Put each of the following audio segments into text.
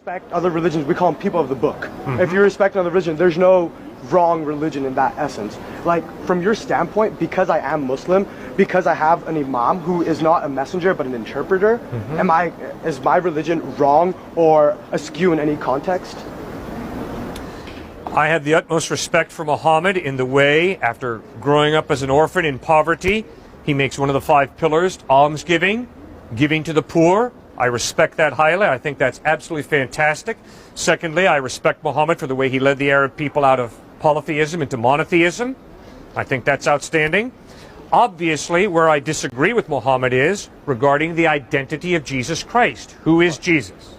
Respect other religions, we call them people of the book. If you respect another religion, there's no wrong religion in that essence. Like, from your standpoint, because I am Muslim, because I have an imam who is not a messenger but an interpreter, is my religion wrong or askew in any context? I have the utmost respect for Muhammad in the way, after growing up as an orphan in poverty, he makes one of the 5 pillars, almsgiving, giving to the poor. I respect that highly. I think that's absolutely fantastic. Secondly, I respect Muhammad for the way he led the Arab people out of polytheism into monotheism. I think that's outstanding. Obviously, where I disagree with Muhammad is regarding the identity of Jesus Christ. Who is Jesus?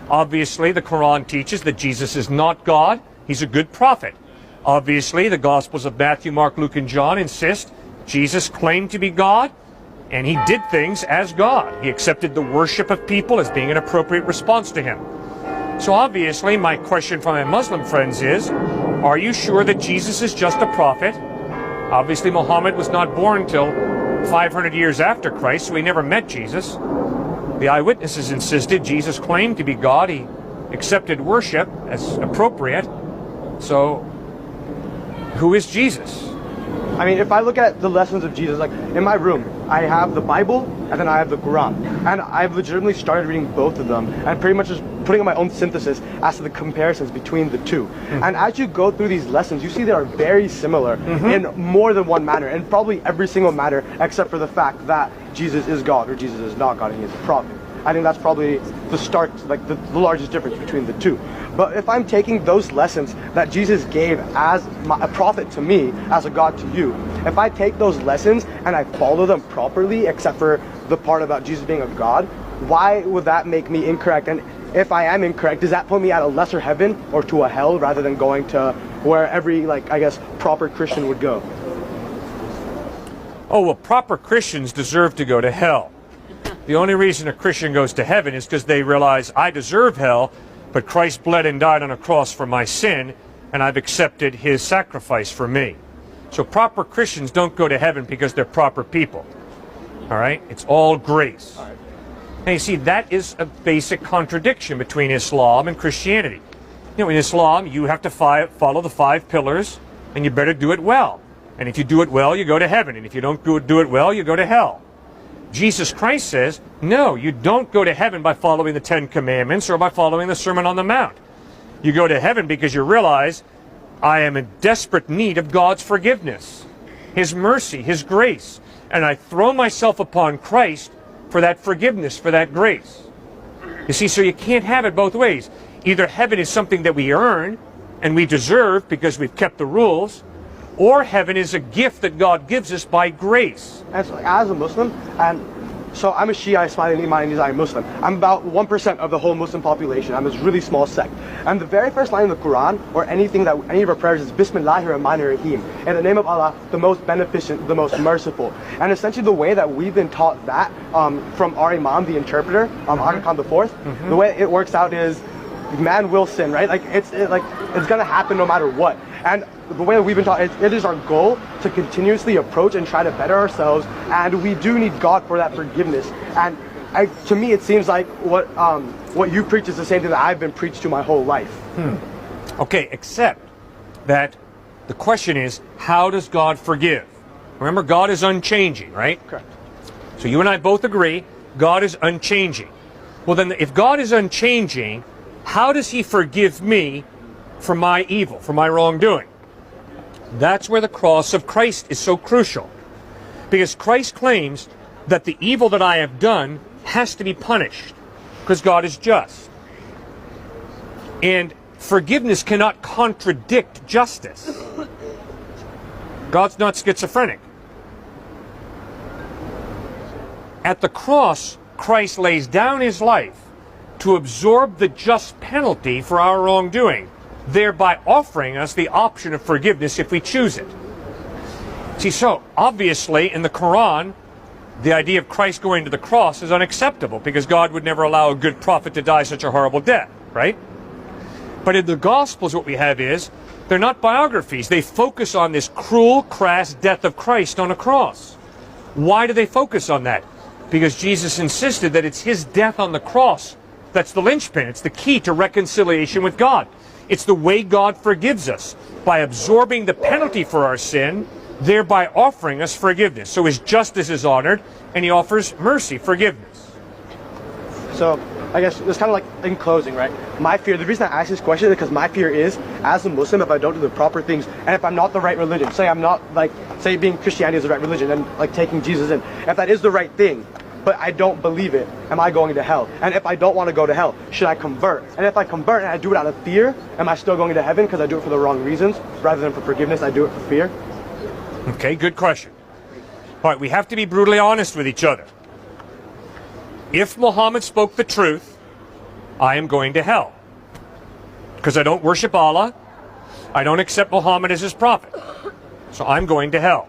Obviously, the Quran teaches that Jesus is not God. He's a good prophet. Obviously, the Gospels of Matthew, Mark, Luke, and John insist Jesus claimed to be God, and he did things as God. He accepted the worship of people as being an appropriate response to him. So obviously, my question from my Muslim friends is, are you sure that Jesus is just a prophet? Obviously, Muhammad was not born until 500 years after Christ, so he never met Jesus. The eyewitnesses insisted Jesus claimed to be God. He accepted worship as appropriate. So, who is Jesus? I mean, if I look at the lessons of Jesus, like in my room, I have the Bible and then I have the Quran. And I've legitimately started reading both of them and pretty much just putting in my own synthesis as to the comparisons between the two. And as you go through these lessons, you see they are very similar in more than one manner, and probably every single matter except for the fact that Jesus is God or Jesus is not God and he is a prophet. I think that's probably the start, like the largest difference between the two. But if I'm taking those lessons that Jesus gave as a prophet to me, as a God to you, if I take those lessons and I follow them properly, except for the part about Jesus being a God, why would that make me incorrect? And if I am incorrect, does that put me at a lesser heaven or to a hell rather than going to where every, like, I guess, proper Christian would go? Oh, well, proper Christians deserve to go to hell. The only reason a Christian goes to heaven is because they realize I deserve hell, but Christ bled and died on a cross for my sin, and I've accepted his sacrifice for me. So proper Christians don't go to heaven because they're proper people. All right? It's all grace. All right. And you see, that is a basic contradiction between Islam and Christianity. You know, in Islam, you have to follow the 5 pillars, and you better do it well. And if you do it well, you go to heaven. And if you don't do it well, you go to hell. Jesus Christ says, no, you don't go to heaven by following the 10 Commandments or by following the Sermon on the Mount. You go to heaven because you realize, I am in desperate need of God's forgiveness, his mercy, his grace. And I throw myself upon Christ for that forgiveness, for that grace. You see, so you can't have it both ways. Either heaven is something that we earn and we deserve because we've kept the rules, or heaven is a gift that God gives us by grace. And so, as a Muslim, and so I'm a Shia, Ismaili Muslim. I'm about 1% of the whole Muslim population. I'm this really small sect. And the very first line in the Quran, or anything that any of our prayers, is Bismillahir Rahmanir Rahim. In the name of Allah, the most beneficent, the most merciful. And essentially the way that we've been taught that from our Imam, the interpreter, Aga Khan IV, the way it works out is, man will sin, right? Like it's gonna happen no matter what. And the way that we've been taught, it is our goal to continuously approach and try to better ourselves, and we do need God for that forgiveness. And to me, it seems like what you preach is the same thing that I've been preached to my whole life. Okay, except that the question is, how does God forgive? Remember, God is unchanging, right? Correct. So you and I both agree, God is unchanging. Well then, if God is unchanging, how does he forgive me for my evil, for my wrongdoing? That's where the cross of Christ is so crucial. Because Christ claims that the evil that I have done has to be punished, because God is just. And forgiveness cannot contradict justice. God's not schizophrenic. At the cross, Christ lays down his life to absorb the just penalty for our wrongdoing, thereby offering us the option of forgiveness if we choose it. See, so obviously in the Quran, the idea of Christ going to the cross is unacceptable because God would never allow a good prophet to die such a horrible death, right? But in the Gospels, what we have is, they're not biographies. They focus on this cruel, crass death of Christ on a cross. Why do they focus on that? Because Jesus insisted that it's his death on the cross That's the linchpin. It's the key to reconciliation with God. It's the way God forgives us, by absorbing the penalty for our sin, thereby offering us forgiveness. So his justice is honored, and he offers mercy, forgiveness. So I guess it's kind of like in closing, right? My fear, the reason I ask this question is because my fear is, as a Muslim, if I don't do the proper things, and if I'm not the right religion, say I'm not say being Christianity is the right religion, and like taking Jesus in, if that is the right thing, but I don't believe it, am I going to hell? And if I don't want to go to hell, should I convert? And if I convert and I do it out of fear, am I still going to heaven because I do it for the wrong reasons? Rather than for forgiveness, I do it for fear? Okay, good question. All right, we have to be brutally honest with each other. If Muhammad spoke the truth, I am going to hell. Because I don't worship Allah. I don't accept Muhammad as his prophet. So I'm going to hell.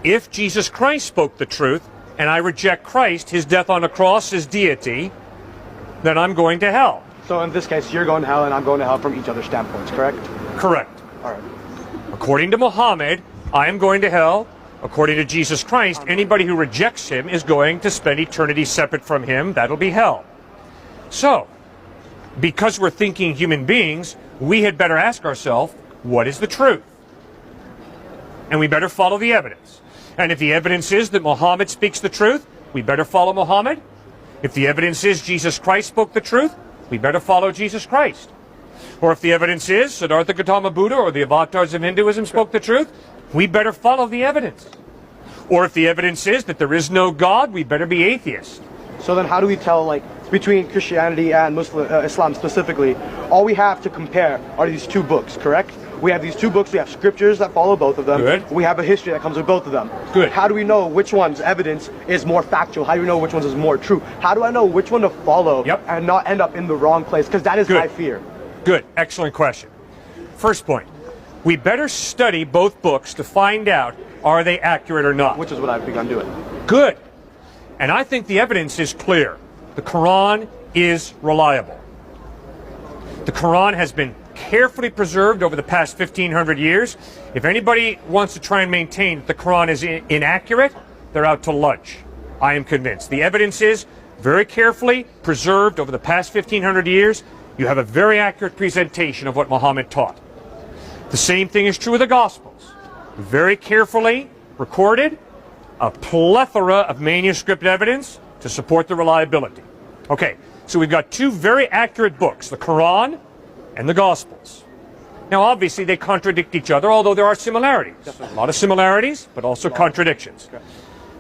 If Jesus Christ spoke the truth, and I reject Christ, his death on the cross, his deity, then I'm going to hell. So in this case, you're going to hell and I'm going to hell from each other's standpoints, correct? Correct. All right. According to Muhammad, I am going to hell. According to Jesus Christ, anybody who rejects him is going to spend eternity separate from him. That'll be hell. So, because we're thinking human beings, we had better ask ourselves, what is the truth? And we better follow the evidence. And if the evidence is that Muhammad speaks the truth, we better follow Muhammad. If the evidence is Jesus Christ spoke the truth, we better follow Jesus Christ. Or if the evidence is Siddhartha Gautama Buddha or the avatars of Hinduism spoke the truth, we better follow the evidence. Or if the evidence is that there is no God, we better be atheists. So then how do we tell, like, between Christianity and Islam specifically, all we have to compare are these two books, correct? We have these two books, we have scriptures that follow both of them. Good. We have a history that comes with both of them. Good. How do we know which one's evidence is more factual? How do we know which one's is more true? How do I know which one to follow and not end up in the wrong place? Because that is my fear. Good. Excellent question. First point, we better study both books to find out, are they accurate or not? Which is what I've begun doing. Good. And I think the evidence is clear. The Quran is reliable. The Quran has been carefully preserved over the past 1,500 years. If anybody wants to try and maintain that the Quran is inaccurate, they're out to lunch. I am convinced. The evidence is very carefully preserved over the past 1,500 years. You have a very accurate presentation of what Muhammad taught. The same thing is true of the Gospels. Very carefully recorded, a plethora of manuscript evidence to support the reliability. Okay, so we've got two very accurate books, the Quran and the Gospels. Now, obviously, they contradict each other, although there are similarities. A lot of similarities, but also contradictions.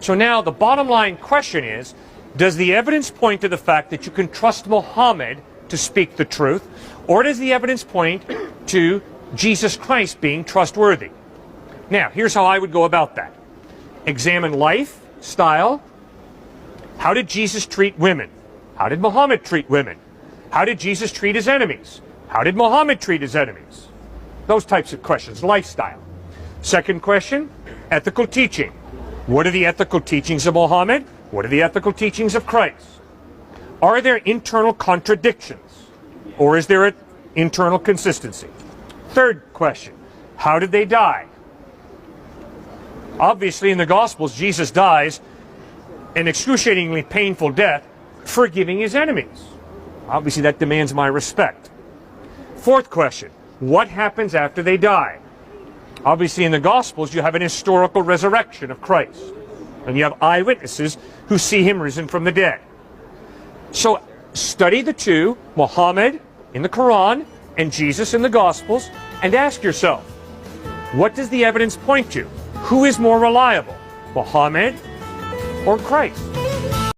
So now, the bottom line question is, does the evidence point to the fact that you can trust Muhammad to speak the truth, or does the evidence point to Jesus Christ being trustworthy? Now, here's how I would go about that. Examine life, style. How did Jesus treat women? How did Muhammad treat women? How did Jesus treat his enemies? How did Muhammad treat his enemies? Those types of questions, lifestyle. Second question, ethical teaching. What are the ethical teachings of Muhammad? What are the ethical teachings of Christ? Are there internal contradictions? Or is there an internal consistency? Third question, how did they die? Obviously, in the Gospels, Jesus dies an excruciatingly painful death, forgiving his enemies. Obviously, that demands my respect. Fourth question, what happens after they die? Obviously, in the Gospels, you have an historical resurrection of Christ. And you have eyewitnesses who see him risen from the dead. So, study the two, Muhammad in the Quran and Jesus in the Gospels, and ask yourself, what does the evidence point to? Who is more reliable, Muhammad or Christ?